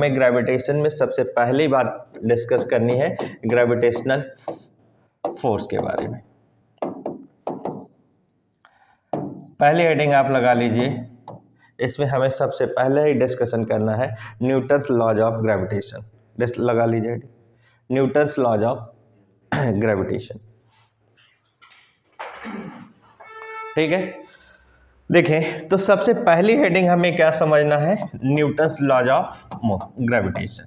हमें ग्रेविटेशन में सबसे पहली बात डिस्कस करनी है ग्रेविटेशनल फोर्स के बारे में। पहली हेडिंग आप लगा लीजिए, इसमें हमें सबसे पहले ही डिस्कशन करना है न्यूटन्स लॉज ऑफ ग्रेविटेशन। लगा लीजिए न्यूटन्स लॉज ऑफ ग्रेविटेशन। ठीक है, देखें तो सबसे पहली हेडिंग हमें क्या समझना है, न्यूटन्स लॉज ऑफ ग्रेविटेशन।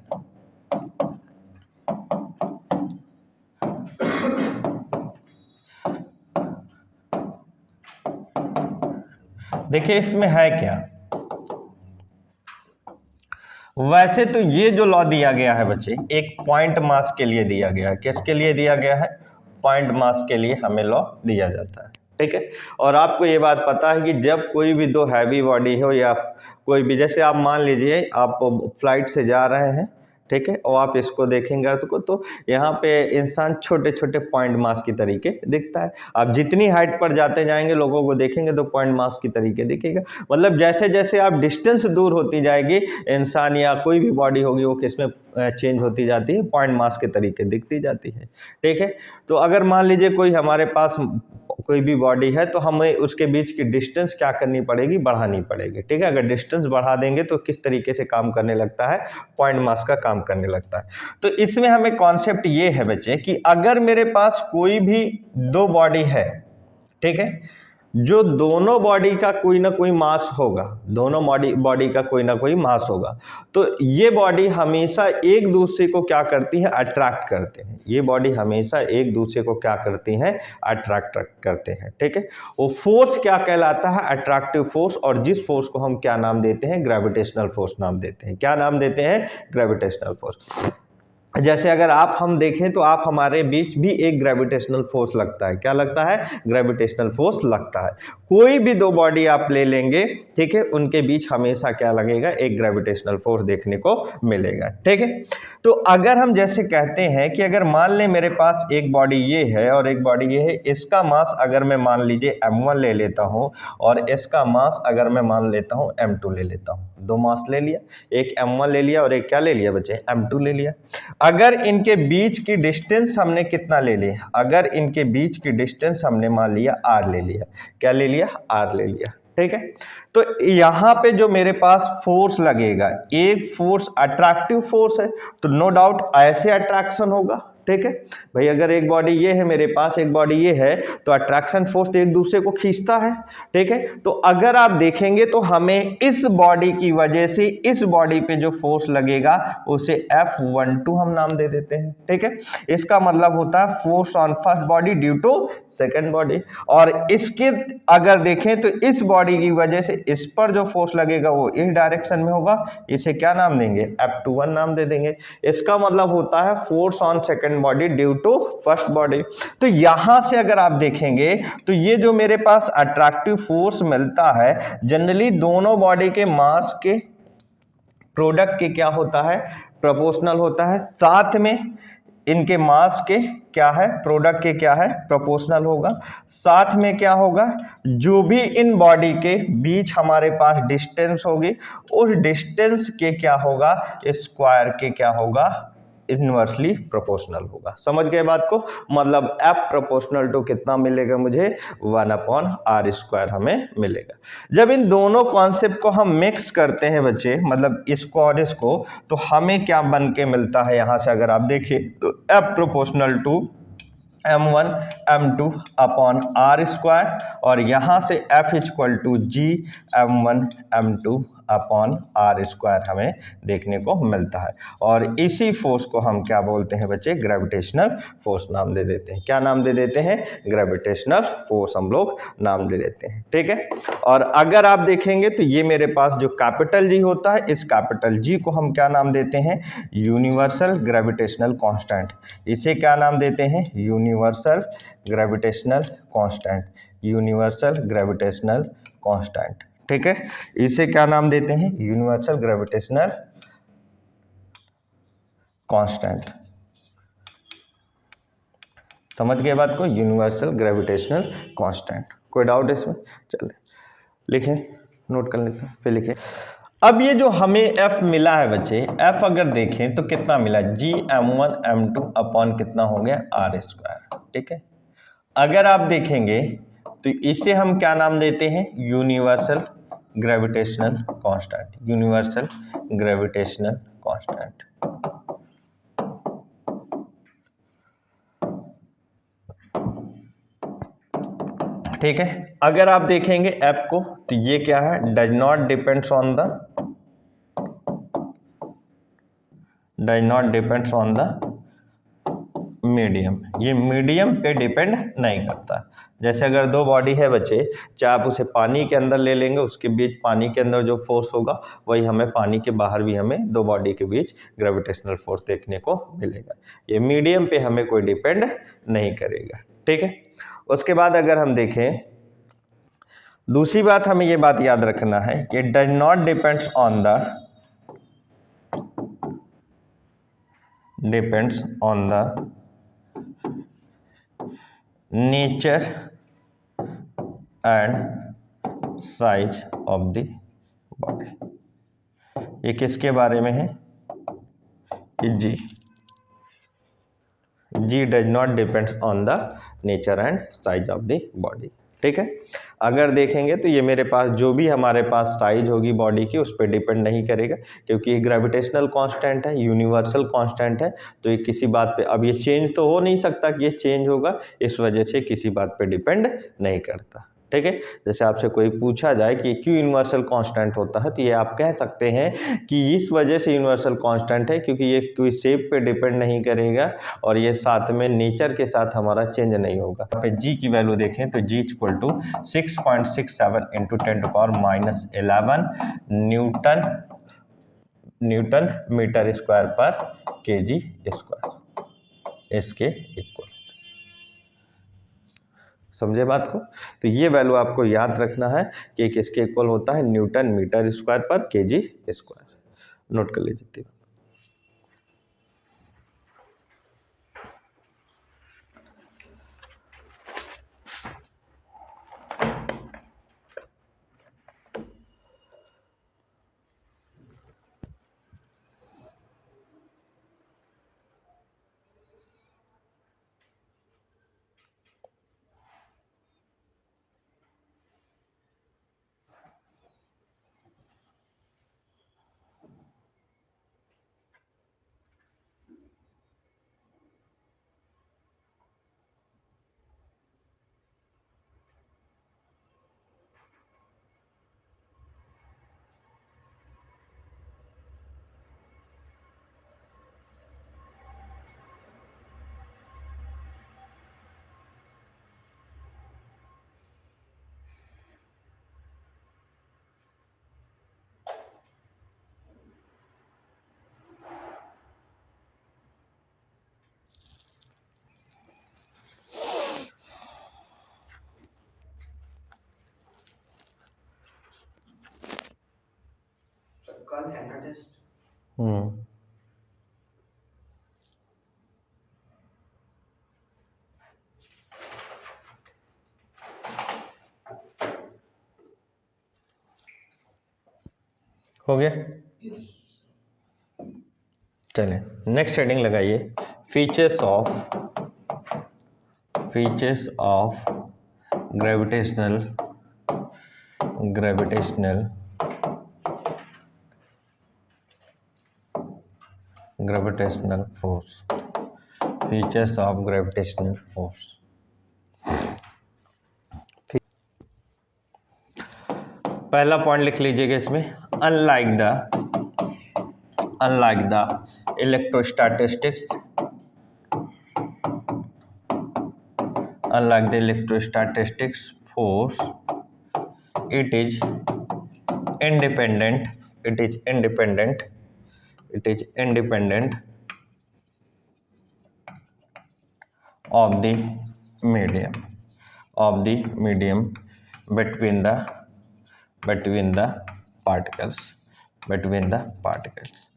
देखिए इसमें है क्या, वैसे तो ये जो लॉ दिया गया है बच्चे एक पॉइंट मास के लिए दिया गया है। किसके लिए दिया गया है, पॉइंट मास के लिए हमें लॉ दिया जाता है। ठीक है, और आपको ये बात पता है कि जब कोई भी दो हैवी बॉडी हो या कोई भी, जैसे आप मान लीजिए आप फ्लाइट से जा रहे हैं, ठीक है, और आप इसको देखेंगे अर्थ को, तो यहाँ पे इंसान छोटे छोटे पॉइंट मास की तरीके दिखता है। आप जितनी हाइट पर जाते जाएंगे लोगों को देखेंगे तो पॉइंट मास की तरीके दिखेगा। मतलब जैसे जैसे आप डिस्टेंस दूर होती जाएगी, इंसान या कोई भी बॉडी होगी वो किसमें चेंज होती जाती है, पॉइंट मास के तरीके दिखती जाती है। ठीक है, तो अगर मान लीजिए कोई हमारे पास कोई भी बॉडी है तो हमें उसके बीच की डिस्टेंस क्या करनी पड़ेगी, बढ़ानी पड़ेगी। ठीक है, अगर डिस्टेंस बढ़ा देंगे तो किस तरीके से काम करने लगता है, पॉइंट मास का काम करने लगता है। तो इसमें हमें कॉन्सेप्ट ये है बच्चे कि अगर मेरे पास कोई भी दो बॉडी है, ठीक है, जो दोनों बॉडी का कोई ना कोई मास होगा, दोनों बॉडी का कोई ना कोई मास होगा, तो ये बॉडी हमेशा एक दूसरे को क्या करती है, अट्रैक्ट करते हैं। ये बॉडी हमेशा एक दूसरे को क्या करती हैं, अट्रैक्ट करते हैं। ठीक है, वो फोर्स क्या कहलाता है, अट्रैक्टिव फोर्स, और जिस फोर्स को हम क्या नाम देते हैं, ग्रेविटेशनल फोर्स नाम देते हैं। क्या नाम देते हैं, ग्रेविटेशनल फोर्स। जैसे अगर आप हम देखें तो आप हमारे बीच भी एक ग्रेविटेशनल फोर्स लगता है। क्या लगता है, ग्रेविटेशनल फोर्स लगता है। कोई भी दो बॉडी आप ले लेंगे, ठीक है, उनके बीच हमेशा क्या लगेगा, एक ग्रेविटेशनल फोर्स देखने को मिलेगा। ठीक है, तो अगर हम जैसे कहते हैं कि अगर मान लें मेरे पास एक बॉडी ये है और एक बॉडी ये है, इसका मास अगर मैं मान लीजिए m1 ले लेता हूं और इसका मास अगर मैं मान लेता हूं m2 ले लेता हूं, दो मास ले लिया, एक m1 ले लिया और एक क्या ले लिया बच्चे, m2 ले लिया। अगर इनके बीच की डिस्टेंस हमने कितना ले लिया, अगर इनके बीच की डिस्टेंस हमने मान लिया r ले लिया, क्या ले लिया, r ले लिया। ठीक है, तो यहां पे जो मेरे पास फोर्स लगेगा, एक फोर्स अट्रैक्टिव फोर्स है, तो नो डाउट ऐसे अट्रैक्शन होगा। ठीक है भाई, अगर एक बॉडी ये है मेरे पास, एक बॉडी ये है, तो अट्रैक्शन फोर्स एक दूसरे को खींचता है। ठीक है, तो अगर आप देखेंगे तो हमें इस बॉडी की वजह से इस बॉडी पे जो फोर्स लगेगा उसे F12 हम नाम दे देते हैं। ठीक है, इसका मतलब होता है force on first body due to second body. और इसके अगर देखें तो इस बॉडी की वजह से इस पर जो फोर्स लगेगा वो इस डायरेक्शन में होगा, इसे क्या नाम देंगे, F21 नाम दे देंगे। इसका मतलब होता है force on second body due to first body. तो यहां से अगर आप देखेंगे तो ये जो मेरे पास अट्रैक्टिव फोर्स मिलता है, जनरली दोनों बॉडी के मास के प्रोडक्ट के क्या होता है, प्रोपोर्शनल होता है। साथ में इनके मास के क्या है, प्रोडक्ट के क्या है, प्रोपोर्शनल होगा। साथ में क्या होगा, जो भी इन बॉडी के बीच हमारे पास डिस्टेंस होगी, उस डिस्टेंस के क्या होगा, स्क्वायर के क्या होगा, इनवर्सली प्रोपोर्शनल होगा। समझ गए बात को, मतलब F प्रोपोर्शनल टू कितना मिलेगा मुझे, 1/r² हमें मिलेगा। जब इन दोनों कॉन्सेप्ट को हम मिक्स करते हैं बच्चे, मतलब इसको और इसको, तो हमें क्या बन के मिलता है, यहां से अगर आप देखिए तो F proportional to m1 m2 upon r², और यहां से F equal to g m1 m2 upon r² हमें देखने को मिलता है। और इसी फोर्स को हम क्या बोलते हैं बच्चे, ग्रेविटेशनल फोर्स नाम दे देते हैं। क्या नाम दे देते हैं, ग्रेविटेशनल फोर्स हम लोग नाम दे देते हैं। ठीक है, और अगर आप देखेंगे तो ये मेरे पास जो कैपिटल G होता है, इस कैपिटल G को हम क्या नाम देते हैं, यूनिवर्सल ग्रेविटेशनल कांस्टेंट। इसे क्या नाम देते हैं, universal gravitational constant, universal gravitational constant. ठीक है, इसे क्या नाम देते हैं, यूनिवर्सल ग्रेविटेशनल कांस्टेंट। समझ गए बात को, यूनिवर्सल ग्रेविटेशनल कांस्टेंट। कोई डाउट है इसमें, चलिए लिखें, नोट कर लेते हैं, फिर लिखें अब ये जो हमें F मिला है बच्चे, F अगर देखें तो कितना मिला, Gm1m2 अपॉन कितना हो गया r²। ठीक है, अगर आप देखेंगे तो इसे हम क्या नाम देते हैं, universal gravitational constant, universal gravitational constant. ठीक है, अगर आप देखेंगे F को तो ये क्या है, does not depends on the medium, ये मीडियम पे डिपेंड नहीं करता। जैसे अगर दो बॉडी है बच्चे, चाहे आप उसे पानी के अंदर ले लेंगे, उसके बीच पानी के अंदर जो फोर्स होगा वही हमें पानी के बाहर भी हमें दो बॉडी के बीच ग्रेविटेशनल फोर्स देखने को मिलेगा। ये मीडियम पे हमें कोई डिपेंड नहीं करेगा। ठीक है, उसके बाद अगर हम देखें, दूसरी बात हमें ये बात याद रखना है, ये does not depends on the nature and size of the body. ये किसके बारे में है, G does not depends on the nature and size of the body. ठीक है, अगर देखेंगे तो ये मेरे पास जो भी हमारे पास साइज होगी बॉडी की उस पर डिपेंड नहीं करेगा, क्योंकि ये ग्रेविटेशनल कांस्टेंट है, यूनिवर्सल कांस्टेंट है, तो ये किसी बात पे, अब ये चेंज तो हो नहीं सकता कि ये चेंज होगा, इस वजह से किसी बात पे डिपेंड नहीं करता। ठीक है, जैसे आपसे कोई पूछा जाए कि क्यों यूनिवर्सल कांस्टेंट होता है, तो ये आप कह सकते हैं कि इस वजह से यूनिवर्सल कांस्टेंट है क्योंकि ये कोई शेप पे डिपेंड नहीं करेगा और ये साथ में नेचर के साथ हमारा चेंज नहीं होगा। पे जी की वैल्यू देखें तो G equal to 6.67 into 10⁻11 newton metre square पर kg स्क्वायर, इसके इक्वल। समझे बात को, तो ये वैल्यू आपको याद रखना है कि किसके इक्वल होता है, न्यूटन मीटर स्क्वायर पर kg स्क्वायर। नोट कर लीजिए। कल है ना टेस्ट? हो गया, चलें नेक्स्ट हेडिंग लगाइए, features of gravitational force, features of gravitational force. पहला पॉइंट लिख लीजिएगा इसमें, unlike the electrostatistics, force, it is independent of the medium between the particles, between the particles.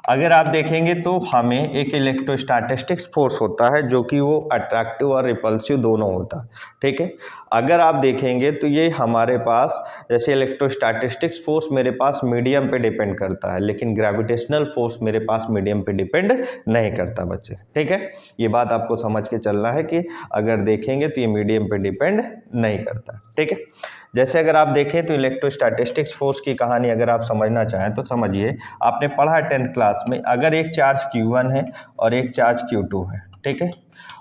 अगर आप देखेंगे तो हमें एक इलेक्ट्रोस्टैटिस्टिक्स फोर्स होता है जो कि वो अट्रैक्टिव और रिपल्सिव दोनों होता है, ठीक है। अगर आप देखेंगे तो ये हमारे पास जैसे इलेक्ट्रोस्टैटिस्टिक्स फोर्स मेरे पास मीडियम पे डिपेंड करता है, लेकिन ग्रेविटेशनल फोर्स मेरे पास मीडियम पे डिपेंड नहीं करता बच्चे, ठीक है। ये बात आपको समझ के चलना है कि अगर देखेंगे तो ये मीडियम पे डिपेंड नहीं करता, ठीक है। जैसे अगर आप देखें तो इलेक्ट्रोस्टैटिस्टिक्स फोर्स की कहानी अगर आप समझना चाहें तो समझिए, आपने पढ़ा है 10th क्लास में, अगर एक चार्ज Q1 है और एक चार्ज Q2 है, ठीक है,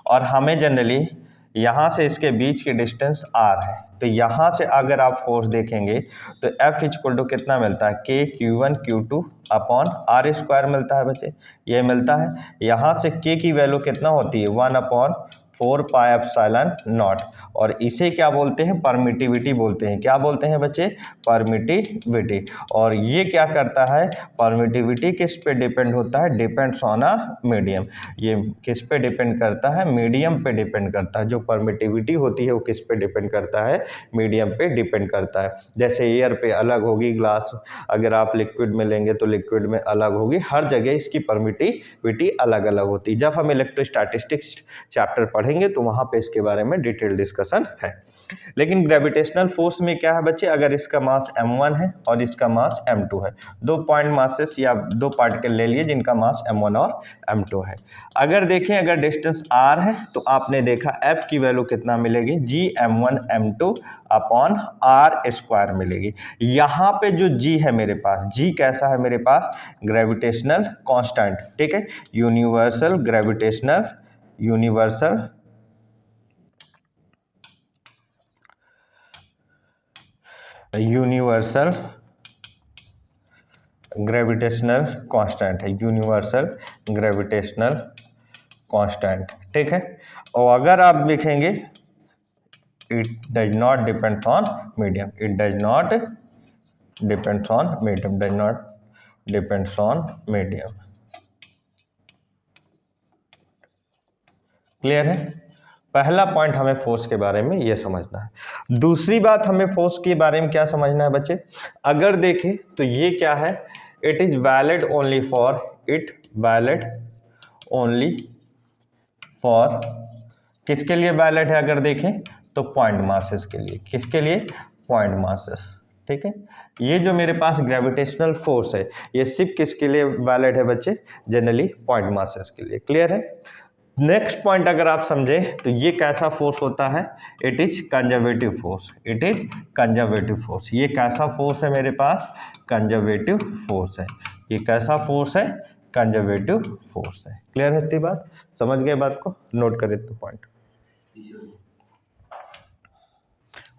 और हमें जनरली यहाँ से इसके बीच की डिस्टेंस r है, तो यहाँ से अगर आप फोर्स देखेंगे तो F इक्वल टू कितना मिलता है, K Q1 Q2 upon R square मिलता है बच्चे, ये मिलता है। यहाँ से K की वैल्यू कितना होती है, 1/4 पाई एप्सिलॉन नॉट, और इसे क्या बोलते हैं, परमिटिविटी बोलते हैं। क्या बोलते हैं बच्चे, परमिटिविटी। और ये क्या करता है, परमिटिविटी किस पे डिपेंड होता है, डिपेंड्स ऑन अ मीडियम। ये किस पे डिपेंड करता है, मीडियम पे डिपेंड करता है। जो परमिटिविटी होती है वो किस पे डिपेंड करता है, मीडियम पे डिपेंड करता है। जैसे एयर पे अलग होगी ग्लास, अगर आप लिक्विड में लेंगे तो लिक्विड में अलग होगी, हर जगह इसकी परमिटिविटी अलग अलग होती है। जब हम इलेक्ट्रोस्टैटिस्टिक्स चैप्टर पढ़ेंगे तो वहां पे इसके बारे में डिटेल डिस्कशन है। लेकिन ग्रेविटेशनल फोर्स में क्या है बच्चे, अगर इसका मास m1 है और इसका मास m2 है, दो पॉइंट मासेस या दो पार्टिकल ले लिए जिनका मास m1 और m2 है। अगर देखें, अगर डिस्टेंस r है तो आपने देखा f की वैल्यू कितना मिलेगी, g m1 m2 upon r square मिलेगी। यहाँ पे जो g है मेरे पास, g कैसा है मेरे पास, ग्रेविटेशनल कांस्टेंट, ठीक है, universal gravitational, universal gravitational constant है, यूनिवर्सल ग्रेविटेशनल कांस्टेंट, ठीक है। और अगर आप देखेंगे, it does not depend on medium, it does not depends on medium, does not depends on medium. Clear है। पहला पॉइंट हमें फोर्स के बारे में ये समझना है। दूसरी बात हमें फोर्स के बारे में क्या समझना है बच्चे, अगर देखें तो ये क्या है, it is valid only for, it valid only for, किसके लिए वैलिड है, अगर देखें तो पॉइंट मासेस के लिए। किसके लिए, पॉइंट मासेस, ठीक है। ये जो मेरे पास ग्रेविटेशनल फोर्स है ये सिर्फ किसके लिए वैलिड है बच्चे, जनरली पॉइंट मासेस के लिए। क्लियर है। नेक्स्ट पॉइंट अगर आप समझे तो ये कैसा फोर्स होता है, it is conservative force, it is conservative force. ये कैसा फोर्स है मेरे पास, कंजर्वेटिव फोर्स है। ये कैसा फोर्स है, कंजर्वेटिव फोर्स है। क्लियर है इतनी बात, समझ गए बात को, नोट करें तो पॉइंट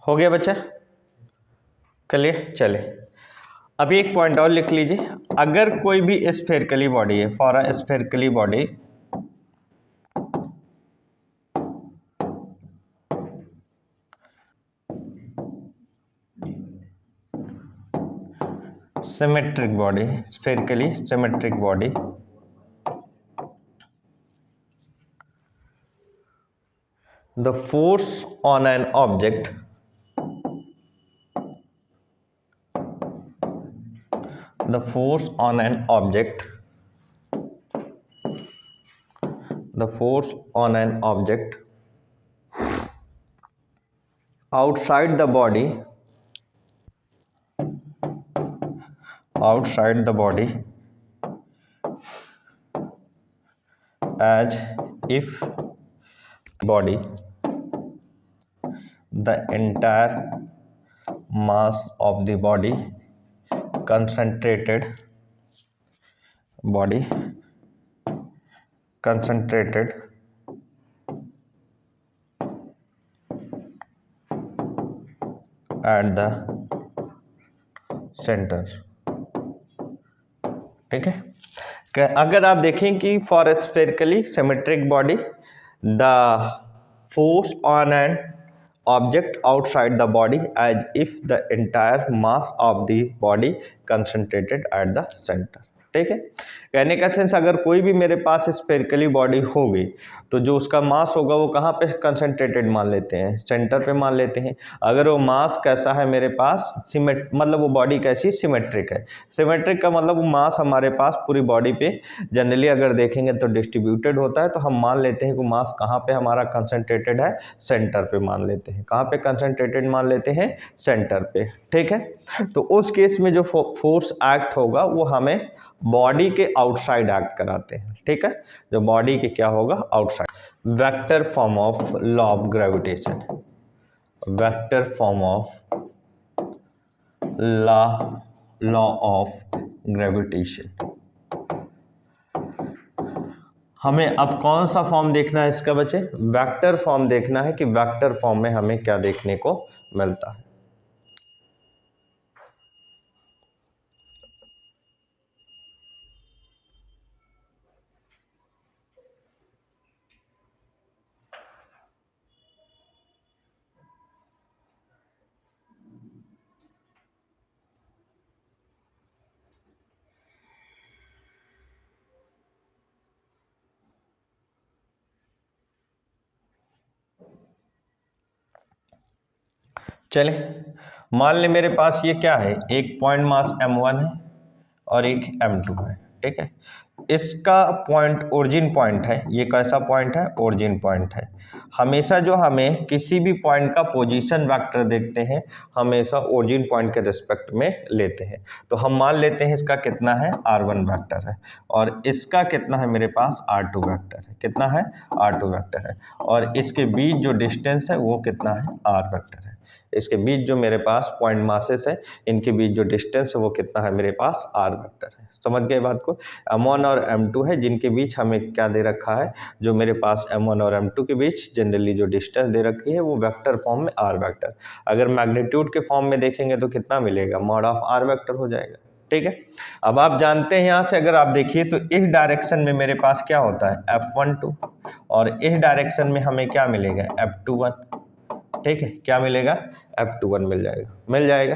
हो गया बच्चा। चलिए चले, अभी एक पॉइंट और लिख लीजिए, अगर कोई भी स्फेरिकली बॉडी है, for a spherically body, symmetric body, spherically symmetric body, the force on an object, the force on an object, the force on an object outside the body, outside the body, as if body, the entire mass of the body concentrated, body concentrated at the center, ठीक है। अगर आप देखें कि for a spherically symmetric body, the force on an object outside the body as if the entire mass of the body concentrated at the centre, ठीक है। कहने का सेंस अगर कोई भी मेरे पास स्फेरिकली बॉडी होगी तो जो उसका मास होगा वो कहाँ पे कंसंट्रेटेड मान लेते हैं, सेंटर पे मान लेते हैं। अगर वो मास कैसा है मेरे पास मतलब वो बॉडी कैसी सिमेट्रिक है। सिमेट्रिक का मतलब वो मास हमारे पास पूरी बॉडी पे जनरली अगर देखेंगे तो डिस्ट्रीब्यूटेड होता है, तो हम मान लेते हैं कि मास कहाँ पे हमारा कंसंट्रेटेड है, सेंटर पे मान लेते हैं। कहाँ पे कंसंट्रेटेड मान लेते हैं, सेंटर पे, ठीक है। तो उस केस में जो फोर्स एक्ट होगा वो हमें बॉडी के आउटसाइड एक्ट कराते हैं, ठीक है। जो बॉडी के क्या होगा, outside. Vector form of law of gravitation, vector form of law of gravitation. हमें अब कौन सा फॉर्म देखना है इसका बच्चे, वेक्टर फॉर्म देखना है कि वेक्टर फॉर्म में हमें क्या देखने को मिलता है। चले मान ले मेरे पास ये क्या है, एक पॉइंट मास m1 है और एक m2 है, ठीक है। इसका पॉइंट ओरिजिन पॉइंट है, ये कैसा पॉइंट है, ओरिजिन पॉइंट है। हमेशा जो हमें किसी भी पॉइंट का पोजीशन वेक्टर देखते हैं हमेशा ओरिजिन पॉइंट के रिस्पेक्ट में लेते हैं। तो हम मान लेते हैं इसका कितना है, r1 वेक्टर है और इसका कितना है मेरे पास, r2 वेक्टर है। कितना है, r2 वेक्टर है। और इसके बीच जो डिस्टेंस है वो कितना है, r वेक्टर है। इसके बीच जो मेरे पास पॉइंट मासेस है इनके बीच जो डिस्टेंस है वो कितना है मेरे पास, r वेक्टर है। समझ गए बात को। m1 और m2 है जिनके बीच हमें क्या दे रखा है, जो मेरे पास m1 और m2 के बीच जनरली जो डिस्टेंस दे रखी है वो वेक्टर फॉर्म में r वेक्टर। अगर मैग्नीट्यूड के फॉर्म में देखेंगे तो कितना मिलेगा, मॉड ऑफ r वेक्टर हो जाएगा, ठीक है। अब आप जानते हैं यहाँ से अगर आप देखिए तो इस डायरेक्शन में मेरे पास क्या होता है, f12 और इस डायरेक्शन में हमें क्या मिलेगा, f21, ठीक है। क्या मिलेगा, f21 मिल जाएगा।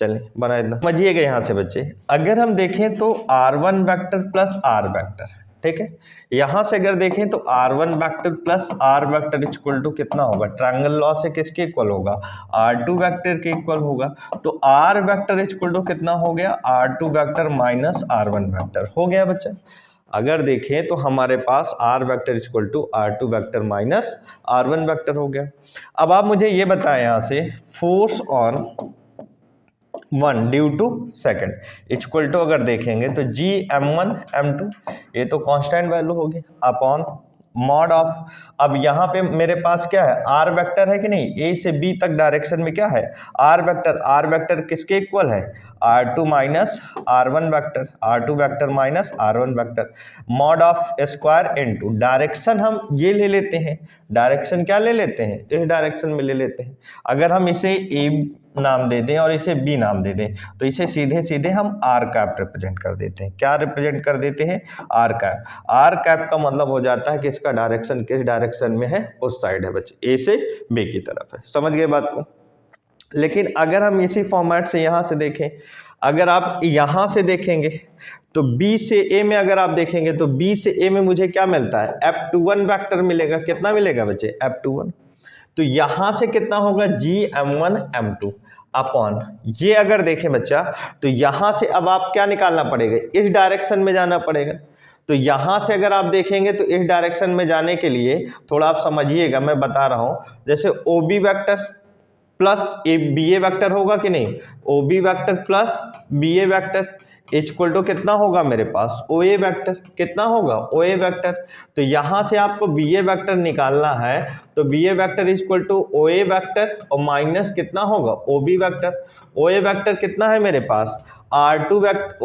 चलिए बना इतना समझिएगा यहाँ से बच्चे। अगर हम देखें तो r1 vector plus r vector, ठीक है। यहाँ से अगर देखें तो r1 vector plus r vector equal to कितना होगा, ट्रायंगल लॉ से किसके इक्वल होगा, r2 वेक्टर के इक्वल होगा। तो r वेक्टर इक्वल टू कितना हो गया, r2 vector minus r1 vector हो गया बच्चा। अगर देखें तो हमारे पास r vector equal to r2 vector minus r1 vector हो गया। अब आप मुझे ये बताएं यहाँ से, force on 1 due to second equal to अगर देखेंगे तो g m1 m2 ये तो कांस्टेंट वैल्यू होगी अपॉन मॉड ऑफ। अब यहाँ पे मेरे पास क्या है, r वेक्टर है कि नहीं, a से b तक डायरेक्शन में क्या है, r वेक्टर किसके इक्वल है, r2 minus r1 vector, r2 vector minus r1 vector. Mod of square into direction हम ये ले लेते हैं, डायरेक्शन क्या ले लेते हैं, इस डायरेक्शन में ले लेते हैं। अगर हम इसे a नाम दे दें और इसे b नाम दे दें तो इसे सीधे सीधे हम r कैप रिप्रेजेंट कर देते हैं। क्या रिप्रेजेंट कर देते हैं, r कैप। r कैप का मतलब हो जाता है कि इसका डायरेक्शन किस डायरेक्शन में है, उस साइड है बच्चे, a से b की तरफ है। समझ गए बात को। लेकिन अगर हम इसी फॉर्मेट से यहाँ से देखें, अगर आप यहाँ से देखेंगे तो b से a में अगर आप देखेंगे तो b से a में मुझे क्या मिलता है, f21 वेक्टर मिलेगा। कितना मिलेगा बच्चे, f21। तो यहाँ से कितना होगा, g m1 m2 अपॉन ये अगर देखें बच्चा तो यहाँ से अब आप क्या निकालना पड़ेगा, इस डायरेक्शन में जाना पड़ेगा। तो यहाँ से अगर आप देखेंगे तो इस डायरेक्शन में जाने के लिए थोड़ा आप समझिएगा, मैं बता रहा हूँ। जैसे OB vector plus BA vector होगा कि नहीं, OB vector plus BA vector equal to कितना होगा मेरे पास, OA वेक्टर। कितना होगा, OA वेक्टर। तो यहाँ से आपको BA वेक्टर निकालना है तो BA vector equal to OA vector और माइनस कितना होगा, OB वेक्टर। OA वेक्टर कितना है मेरे पास, R2 वेक्टर,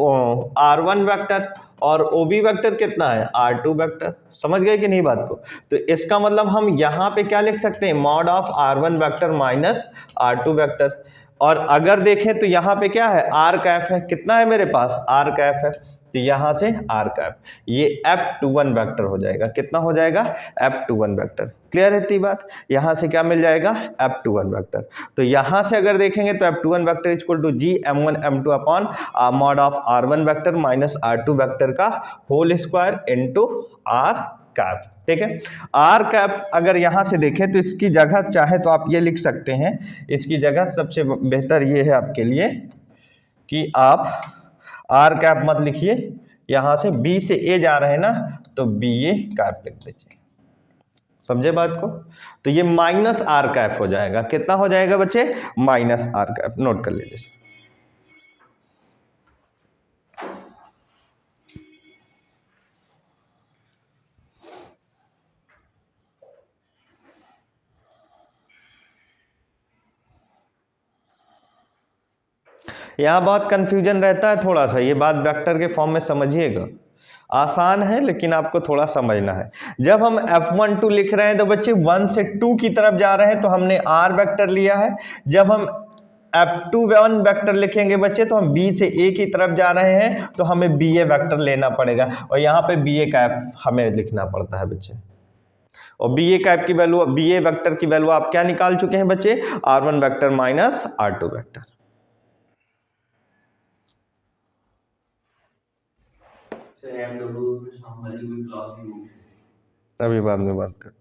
R1 वेक्टर और OB वेक्टर कितना है, R2 वेक्टर। समझ गए कि नहीं बात को। तो इसका मतलब हम यहाँ पे क्या लिख सकते हैं, mod of R1 vector minus R2 vector. और अगर देखें तो यहाँ पे क्या है, r कैफ है। कितना है मेरे पास, r कैफ है। तो यहाँ से आर कैप, ये F21 वेक्टर हो जाएगा। कितना हो जाएगा? F21 vector. क्लियर है इतनी बात? यहाँ से क्या मिल जाएगा? F21 vector. तो यहाँ से अगर देखेंगे तो F21 vector equal to G M1 M2 upon mod of R1 vector minus R2 vector का whole square into R cap. ठीक है, आर कैप अगर यहां से देखें तो इसकी जगह चाहे तो आप ये लिख सकते हैं, इसकी जगह सबसे बेहतर ये है आपके लिए कि आप आर कैप मत लिखिए, यहां से बी से ए जा रहे हैं ना, तो बी ए कैप लिख दीजिए। समझे बात को? तो ये माइनस आर कैप हो जाएगा। कितना हो जाएगा बच्चे? Minus are cap. नोट कर लीजिए। यहाँ बहुत कंफ्यूजन रहता है थोड़ा सा, ये बात वेक्टर के फॉर्म में समझिएगा। आसान है लेकिन आपको थोड़ा समझना है। जब हम F12 लिख रहे हैं तो बच्चे 1 से 2 की तरफ जा रहे हैं तो हमने R वेक्टर लिया है। जब हम F21 वेक्टर लिखेंगे बच्चे तो हम B से A की तरफ जा रहे हैं तो हमें BA वेक्टर लेना पड़ेगा, और यहाँ पे BA कैप हमें लिखना पड़ता है बच्चे। और BA कैप की वैल्यू, BA वेक्टर की वैल्यू आप क्या निकाल चुके हैं बच्चे? R1 vector minus R2 vector. अभी बाद में बात कर।